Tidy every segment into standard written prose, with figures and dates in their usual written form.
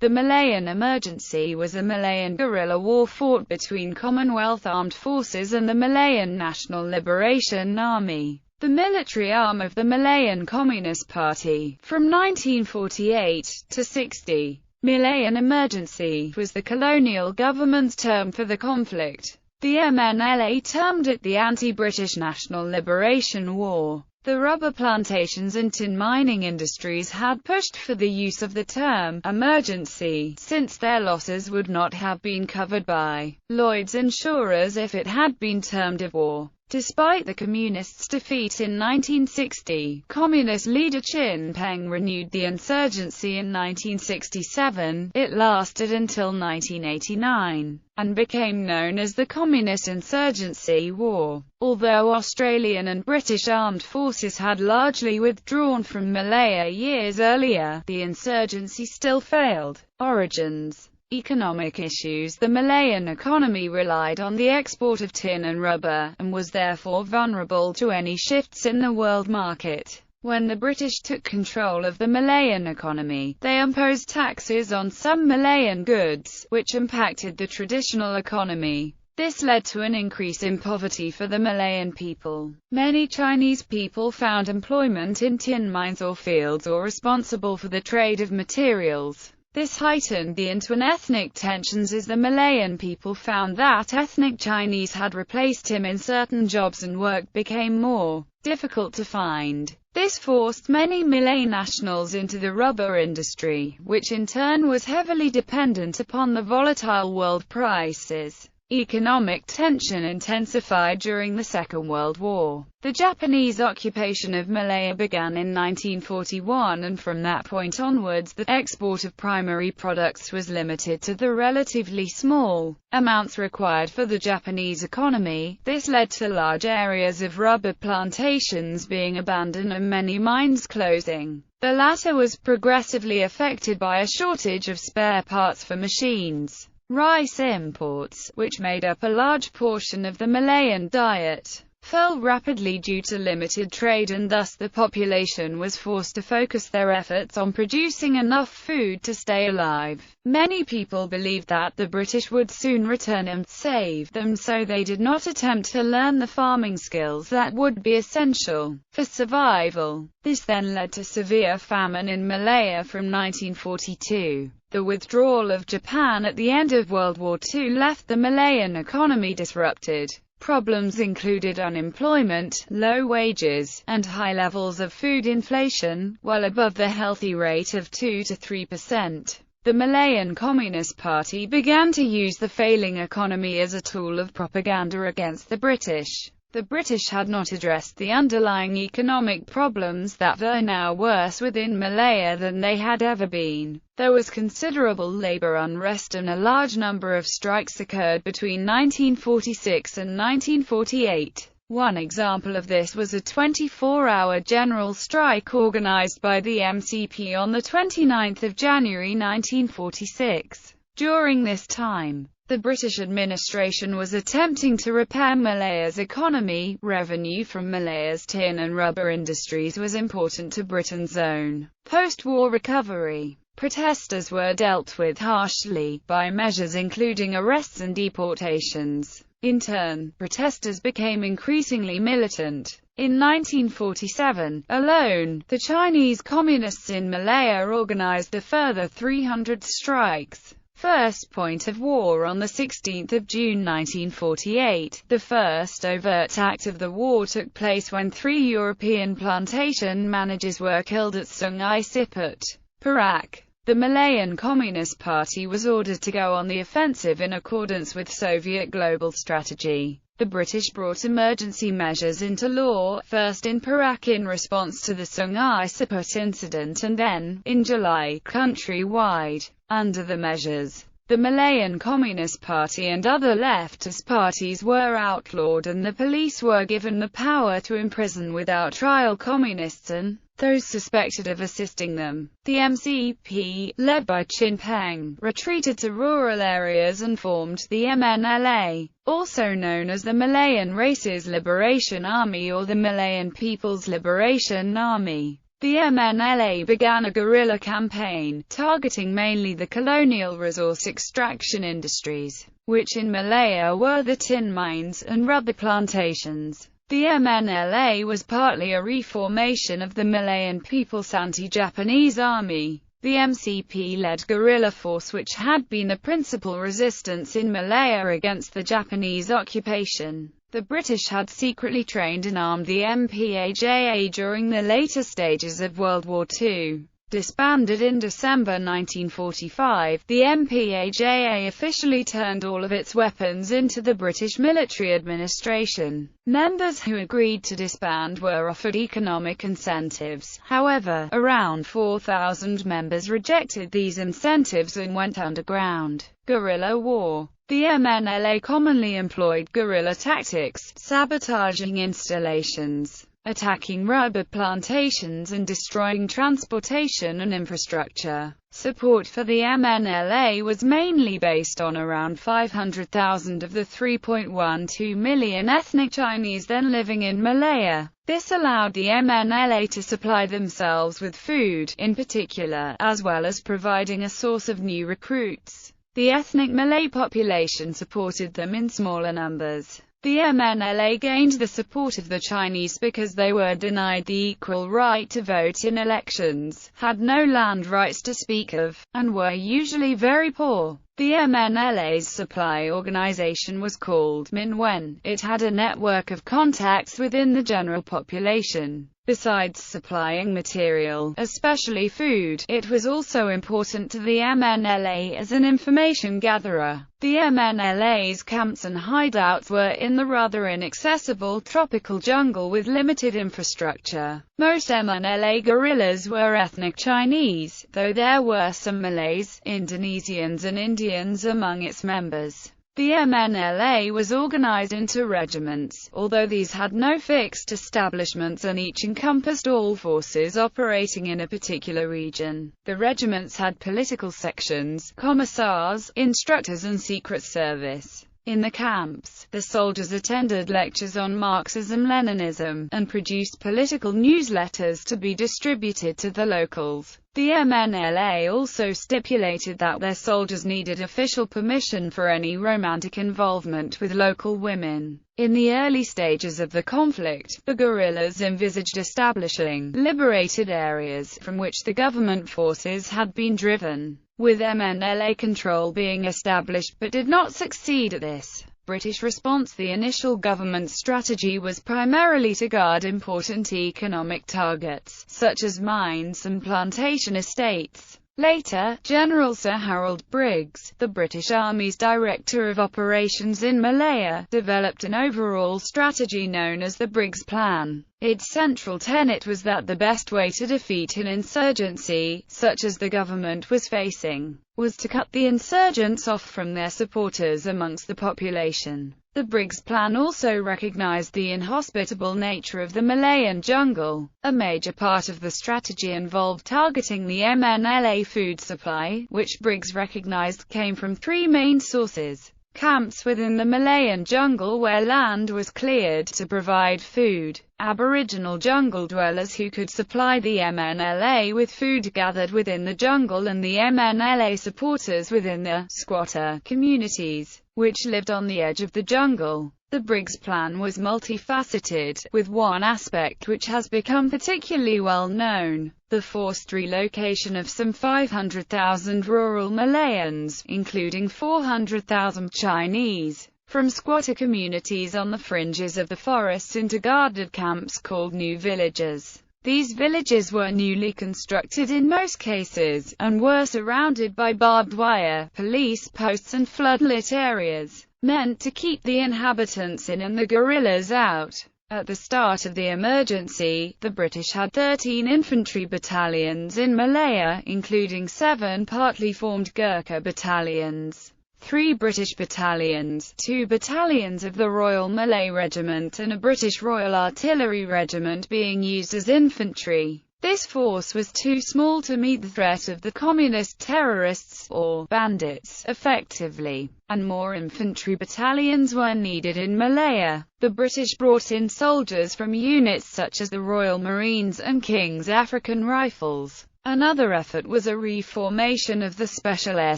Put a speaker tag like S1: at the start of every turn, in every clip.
S1: The Malayan Emergency was a Malayan guerrilla war fought between Commonwealth Armed Forces and the Malayan National Liberation Army, the military arm of the Malayan Communist Party, from 1948 to 60. Malayan Emergency was the colonial government's term for the conflict. The MNLA termed it the Anti-British National Liberation War. The rubber plantations and tin mining industries had pushed for the use of the term emergency, since their losses would not have been covered by Lloyd's insurers if it had been termed a war. Despite the Communists' defeat in 1960, Communist leader Chin Peng renewed the insurgency in 1967. It lasted until 1989, and became known as the Communist Insurgency War. Although Australian and British armed forces had largely withdrawn from Malaya years earlier, the insurgency still failed. Origins. Economic issues. The Malayan economy relied on the export of tin and rubber, and was therefore vulnerable to any shifts in the world market. When the British took control of the Malayan economy, they imposed taxes on some Malayan goods, which impacted the traditional economy. This led to an increase in poverty for the Malayan people. Many Chinese people found employment in tin mines or fields or responsible for the trade of materials. This heightened the inter-ethnic tensions as the Malayan people found that ethnic Chinese had replaced him in certain jobs and work became more difficult to find. This forced many Malay nationals into the rubber industry, which in turn was heavily dependent upon the volatile world prices. Economic tension intensified during the Second World War. The Japanese occupation of Malaya began in 1941, and from that point onwards the export of primary products was limited to the relatively small amounts required for the Japanese economy. This led to large areas of rubber plantations being abandoned and many mines closing. The latter was progressively affected by a shortage of spare parts for machines. Rice imports, which made up a large portion of the Malayan diet, fell rapidly due to limited trade, and thus the population was forced to focus their efforts on producing enough food to stay alive. Many people believed that the British would soon return and save them, so they did not attempt to learn the farming skills that would be essential for survival. This then led to severe famine in Malaya from 1942. The withdrawal of Japan at the end of World War II left the Malayan economy disrupted. Problems included unemployment, low wages, and high levels of food inflation, well above the healthy rate of 2 to 3%. The Malayan Communist Party began to use the failing economy as a tool of propaganda against the British. The British had not addressed the underlying economic problems that were now worse within Malaya than they had ever been. There was considerable labor unrest and a large number of strikes occurred between 1946 and 1948. One example of this was a 24-hour general strike organized by the MCP on 29 January 1946. During this time, the British administration was attempting to repair Malaya's economy. Revenue from Malaya's tin and rubber industries was important to Britain's own post-war recovery. Protesters were dealt with harshly, by measures including arrests and deportations. In turn, protesters became increasingly militant. In 1947, alone, the Chinese Communists in Malaya organized a further 300 strikes. First point of war. On 16 June 1948, the first overt act of the war took place when 3 European plantation managers were killed at Sungai Siput, Perak. The Malayan Communist Party was ordered to go on the offensive in accordance with Soviet global strategy. The British brought emergency measures into law, first in Perak in response to the Sungai Siput incident and then, in July, countrywide. Under the measures, the Malayan Communist Party and other leftist parties were outlawed and the police were given the power to imprison without trial communists and those suspected of assisting them. The MCP, led by Chin Peng, retreated to rural areas and formed the MNLA, also known as the Malayan Races Liberation Army or the Malayan People's Liberation Army. The MNLA began a guerrilla campaign, targeting mainly the colonial resource extraction industries, which in Malaya were the tin mines and rubber plantations. The MNLA was partly a reformation of the Malayan People's Anti-Japanese Army, the MCP-led guerrilla force which had been the principal resistance in Malaya against the Japanese occupation. The British had secretly trained and armed the MPAJA during the later stages of World War II. Disbanded in December 1945, the MPAJA officially turned all of its weapons into the British military administration. Members who agreed to disband were offered economic incentives. However, around 4,000 members rejected these incentives and went underground. Guerrilla war. The MNLA commonly employed guerrilla tactics, sabotaging installations, attacking rubber plantations and destroying transportation and infrastructure. Support for the MNLA was mainly based on around 500,000 of the 3.12 million ethnic Chinese then living in Malaya. This allowed the MNLA to supply themselves with food, in particular, as well as providing a source of new recruits. The ethnic Malay population supported them in smaller numbers. The MNLA gained the support of the Chinese because they were denied the equal right to vote in elections, had no land rights to speak of, and were usually very poor. The MNLA's supply organization was called Minwen. It had a network of contacts within the general population. Besides supplying material, especially food, it was also important to the MNLA as an information gatherer. The MNLA's camps and hideouts were in the rather inaccessible tropical jungle with limited infrastructure. Most MNLA guerrillas were ethnic Chinese, though there were some Malays, Indonesians and Indians among its members. The MNLA was organized into regiments, although these had no fixed establishments and each encompassed all forces operating in a particular region. The regiments had political sections, commissars, instructors and secret service. In the camps, the soldiers attended lectures on Marxism-Leninism, and produced political newsletters to be distributed to the locals. The MNLA also stipulated that their soldiers needed official permission for any romantic involvement with local women. In the early stages of the conflict, the guerrillas envisaged establishing liberated areas from which the government forces had been driven, with MNLA control being established, but did not succeed at this. British response. The initial government strategy was primarily to guard important economic targets, such as mines and plantation estates. Later, General Sir Harold Briggs, the British Army's Director of Operations in Malaya, developed an overall strategy known as the Briggs Plan. Its central tenet was that the best way to defeat an insurgency, such as the government was facing, was to cut the insurgents off from their supporters amongst the population. The Briggs Plan also recognized the inhospitable nature of the Malayan jungle. A major part of the strategy involved targeting the MNLA food supply, which Briggs recognized came from three main sources: camps within the Malayan jungle where land was cleared to provide food, Aboriginal jungle dwellers who could supply the MNLA with food gathered within the jungle, and the MNLA supporters within the squatter communities, which lived on the edge of the jungle. The Briggs Plan was multifaceted, with one aspect which has become particularly well known: the forced relocation of some 500,000 rural Malayans, including 400,000 Chinese, from squatter communities on the fringes of the forests into guarded camps called new villages. These villages were newly constructed in most cases, and were surrounded by barbed wire, police posts and floodlit areas, meant to keep the inhabitants in and the guerrillas out. At the start of the emergency, the British had 13 infantry battalions in Malaya, including 7 partly formed Gurkha battalions, 3 British battalions, 2 battalions of the Royal Malay Regiment and a British Royal Artillery Regiment being used as infantry. This force was too small to meet the threat of the communist terrorists, or bandits, effectively, and more infantry battalions were needed in Malaya. The British brought in soldiers from units such as the Royal Marines and King's African Rifles. Another effort was a reformation of the Special Air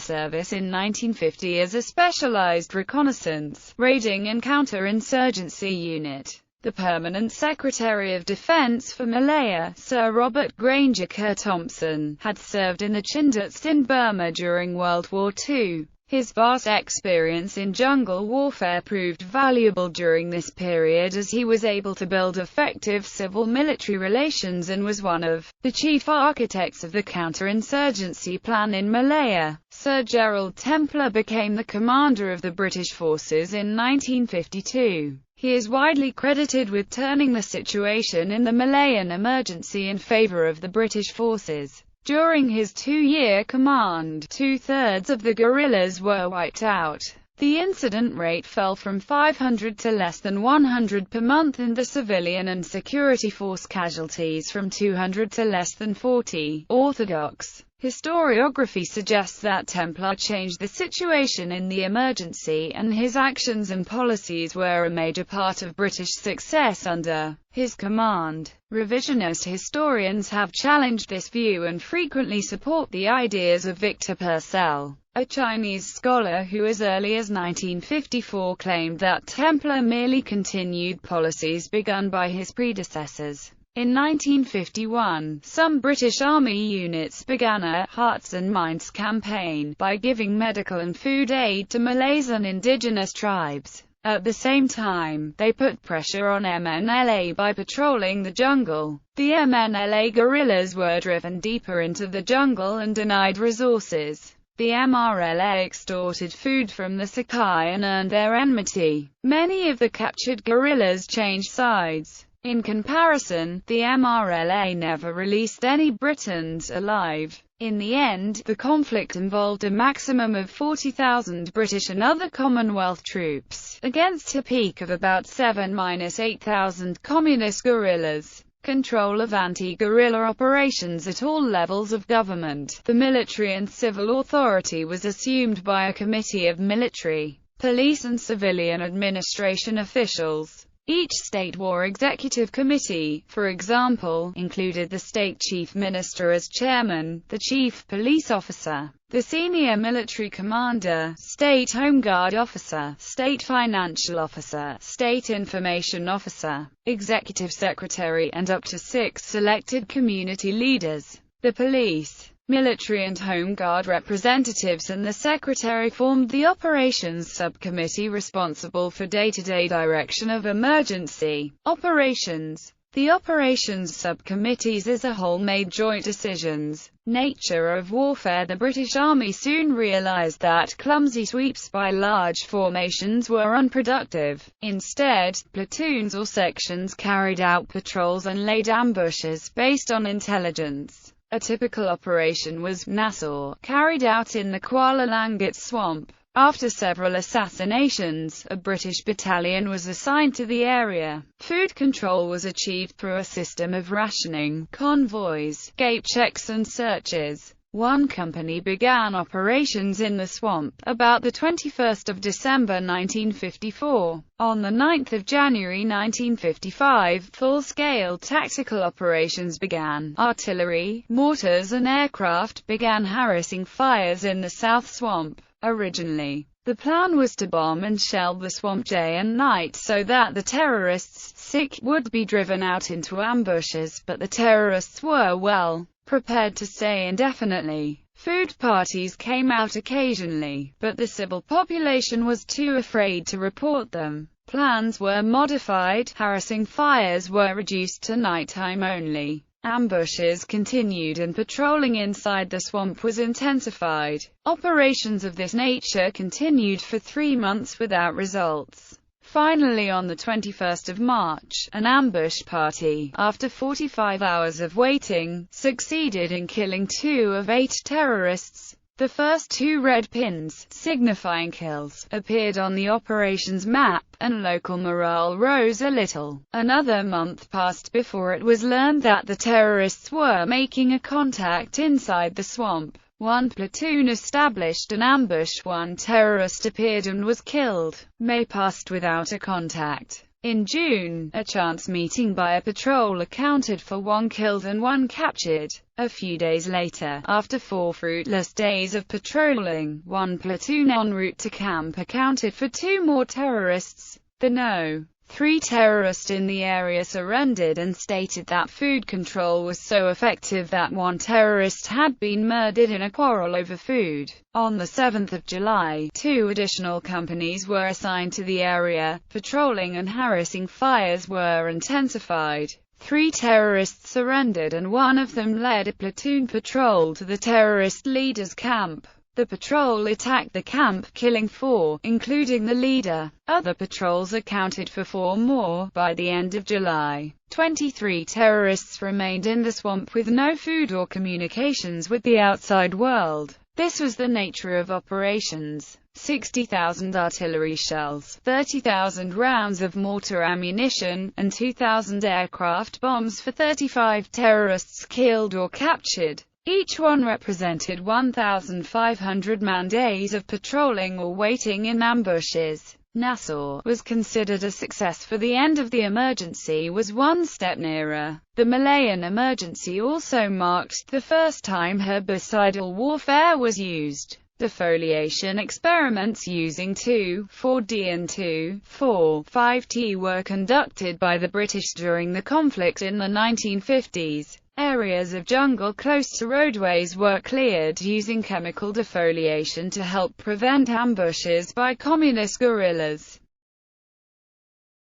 S1: Service in 1950 as a specialized reconnaissance, raiding and counter-insurgency unit. The Permanent Secretary of Defense for Malaya, Sir Robert Granger Kerr-Thompson, had served in the Chindats in Burma during World War II. His vast experience in jungle warfare proved valuable during this period as he was able to build effective civil-military relations and was one of the chief architects of the counter-insurgency plan in Malaya. Sir Gerald Templar became the commander of the British forces in 1952. He is widely credited with turning the situation in the Malayan Emergency in favour of the British forces. During his 2-year command, 2/3 of the guerrillas were wiped out. The incident rate fell from 500 to less than 100 per month and the civilian and security force casualties from 200 to less than 40. Orthodox historiography suggests that Templar changed the situation in the emergency, and his actions and policies were a major part of British success under his command. Revisionist historians have challenged this view and frequently support the ideas of Victor Purcell, a Chinese scholar who as early as 1954 claimed that Templar merely continued policies begun by his predecessors. In 1951, some British Army units began a Hearts and Minds campaign by giving medical and food aid to Malays and indigenous tribes. At the same time, they put pressure on MNLA by patrolling the jungle. The MNLA guerrillas were driven deeper into the jungle and denied resources. The MRLA extorted food from the Sakai and earned their enmity. Many of the captured guerrillas changed sides. In comparison, the MRLA never released any Britons alive. In the end, the conflict involved a maximum of 40,000 British and other Commonwealth troops, against a peak of about 7–8,000 communist guerrillas. Control of anti-guerrilla operations at all levels of government, the military and civil authority, was assumed by a committee of military, police and civilian administration officials. Each state war executive committee, for example, included the state chief minister as chairman, the chief police officer, the senior military commander, state home guard officer, state financial officer, state information officer, executive secretary and up to 6 selected community leaders. The police, military and home guard representatives and the secretary formed the operations subcommittee responsible for day-to-day direction of emergency operations. The operations subcommittees as a whole made joint decisions. Nature of warfare. The British Army soon realised that clumsy sweeps by large formations were unproductive. Instead, platoons or sections carried out patrols and laid ambushes based on intelligence. A typical operation was Nassau, carried out in the Kuala Langit swamp. After several assassinations, a British battalion was assigned to the area. Food control was achieved through a system of rationing, convoys, gate checks and searches. One company began operations in the swamp, about the 21st of December 1954. On the 9th of January 1955, full-scale tactical operations began. Artillery, mortars and aircraft began harassing fires in the South Swamp. Originally, the plan was to bomb and shell the swamp day and night so that the terrorists would be driven out into ambushes, but the terrorists were well prepared to stay indefinitely. Food parties came out occasionally, but the civil population was too afraid to report them. Plans were modified, harassing fires were reduced to nighttime only. Ambushes continued and patrolling inside the swamp was intensified. Operations of this nature continued for 3 months without results. Finally, on the 21st of March, an ambush party, after 45 hours of waiting, succeeded in killing 2 of 8 terrorists. The first two red pins, signifying kills, appeared on the operations map, and local morale rose a little. Another month passed before it was learned that the terrorists were making a contact inside the swamp. One platoon established an ambush, one terrorist appeared and was killed. May passed without a contact. In June, a chance meeting by a patrol accounted for one killed and one captured. A few days later, after 4 fruitless days of patrolling, one platoon en route to camp accounted for 2 more terrorists. The No. 3 terrorists in the area surrendered and stated that food control was so effective that one terrorist had been murdered in a quarrel over food. On the 7th of July, 2 additional companies were assigned to the area. Patrolling and harassing fires were intensified. 3 terrorists surrendered and one of them led a platoon patrol to the terrorist leader's camp. The patrol attacked the camp, killing 4, including the leader. Other patrols accounted for 4 more. By the end of July, 23 terrorists remained in the swamp with no food or communications with the outside world. This was the nature of operations. 60,000 artillery shells, 30,000 rounds of mortar ammunition, and 2,000 aircraft bombs for 35 terrorists killed or captured. Each one represented 1,500 man-days of patrolling or waiting in ambushes. Nassau was considered a success, for the end of the emergency was one step nearer. The Malayan Emergency also marked the first time herbicidal warfare was used. Defoliation experiments using 2,4-D and 2,4,5-T were conducted by the British during the conflict in the 1950s. Areas of jungle close to roadways were cleared using chemical defoliation to help prevent ambushes by communist guerrillas.